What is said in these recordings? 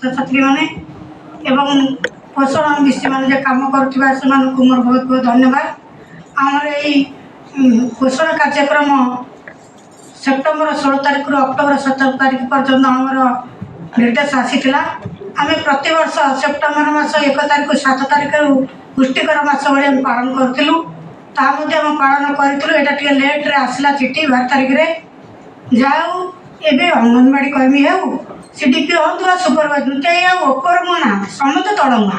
छात्र छात्री मैंने एवं पोषण मिस्त्री मैंने कम कर मोर बहुत बहुत धन्यवाद। आमर यही पोषण कार्यक्रम सेप्टेम्बर 16 तारीख रु अक्टोबर 17 तारीख पर्यंत आमर निर्देश आसीला। आम प्रत वर्ष सेप्टेम्बर मास 1 तारीख 7 तारीख पुष्टिकर मास भाई आम पालन करूँ आम पालन करूँ। यहाँ लेट्रे आसला चिठी 12 तारीख में जाऊ एवं अंगनवाड़ी कर्मी हो सीडीपी हूँ सुपरवाइजर कहीं ओपर मुँह ना समस्त तल मुँह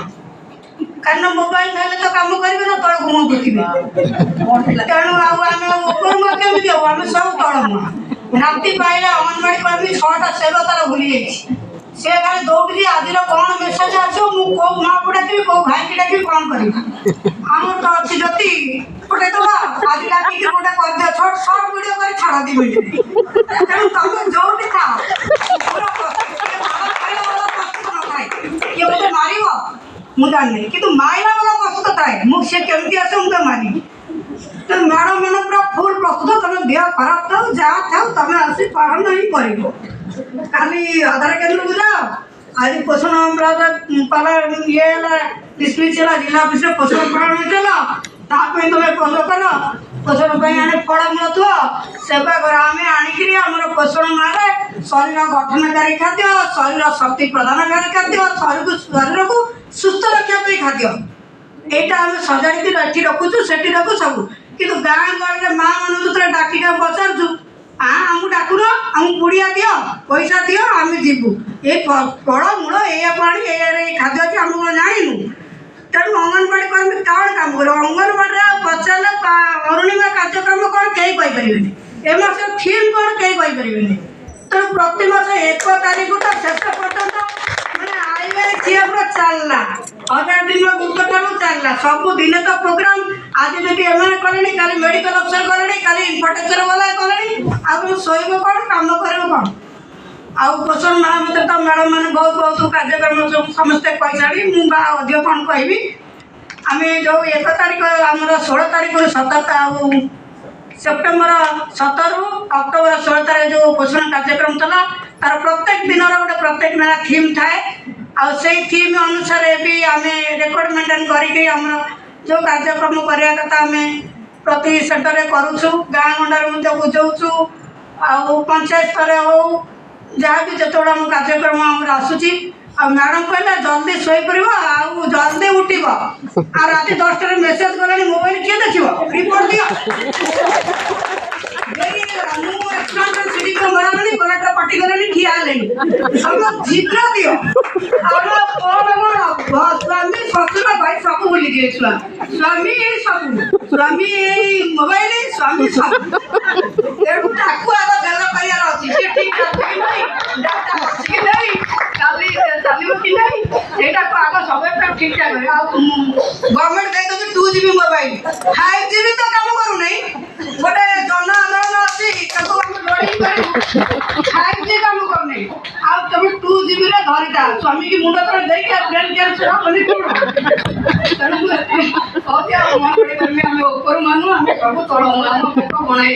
कारण मोबाइल हेल्ले तो कम करेंगे ना तल मुँह पकड़े तेणु आम ओपर मुँह केमी हो आम सब तल मुँह राति पाइले अंगनवाड़ी कर्मी 6टा सेवा तार भूली जाइए सी खाली दौड़ी आज कौन मेसेज आसो मुझे कौ माँ को डाकि कौ भाई की डाकि कौन कर आम तो अच्छी जति गोटे दबा आज डाकिक गोटे कर दियो छोट शॉर्ट वीडियो कर छाड़ दी मिनट तेणु तुम जोटी था ये मुझे मार मुझे जानी कि माइला वाला प्रस्तुत थाए मुझे केमती आसे मुझे मारी तो मैडम मैंने पूरा फुल प्रस्तुत तुम देह खराब था जहाँ था तुम आसी पालन ही कर खाली आधार केन्द्र को जाओ आज पोषण पाला ये डिस्मिस जिला ऑफिस पोषण पालन चला ताप तुम फल कर पोषण आने फलमूल थो सेवा कर आम आणिक आम पोषण मारे शरीर गठनकारी खाद्य शरीर शक्ति प्रदानकारी खाद्य शरीर को सुस्थ रखापी खाद्य यहाँ आम सजाड़ी रखुचु से रखु सब कि गाँ गहली माँ मन जो डाकिक पचारू आमको डाकुन आम पुड़िया दियो पैसा दियो आम जीवु ये फल मूल ये पानी ये खाद्य अच्छे आम कौन जानू तेणु अंगनवाड़ी कर्मी कौन कम कर अंगनवाड़ी पचारे अरुणिमा कार्यक्रम कौन कहीं कहीपर ए मास थीम कौन कहीं कहीपर तेणु प्रति मास 1 तारीख तो शेष पर्यटन मैंने आईवे किए पूरा चलला 1000 दिन गुरुत्व चलला सब दिन तो प्रोग्राम आज जब एम कले काली मेडिकल अफसर कले काली इन्फ्रास्ट्रक्चर वाला कले आप शोब कौन कम कर कौन आउ पोषण माह मत तो मैडम मैंने बहुत बहुत कार्यक्रम समस्ते कही मुझे अधिक कौन कहि आम जो 1 तारीख आम 16 तारीख 17 सेप्टेम्बर 17 रु अक्टोबर 16 तारीख जो पोषण कार्यक्रम चला तार प्रत्येक दिन गोटे प्रत्येक मेरा थीम थाए आई थीम अनुसार भी आम रेकर्ड मेंटेन करके जो कार्यक्रम करवा कथा आम प्रति सेंटर में करुचु गाँ गंडार मध्य बुझाऊँ आउ पंचायत स्तर हो जहाँ भी जो कार्यक्रम आम आसूची आ मैडम कहला जल्दी शोपर आउ जल्दी उठब आ राति 10 मेसेज गलानी मोबाइल किए देख रिपोर्ट दियो कलेक्टर पार्टी गलानी ठिया सब शीघ्र दियो स्वामी शशुर भाई सब भूली गए स्वामी सब स्वामी मोबाइल स्वामी सब गला पाइबार अच्छी ठीक चलो कि नहीं यहाँ आग सब ठीक ठाक गवर्नमेंट कही 2 GB मोबाइल 5 GB तो कम करू नहीं गोटे जन आंदोलन अच्छी 5 G कम करू नहीं आ तुम 2 GB रे धरिता स्वामी की मुंड तर देख ब्रेन कैंसर होनी तेणु आम ऊपर मानु आम सब तल मानु बनाई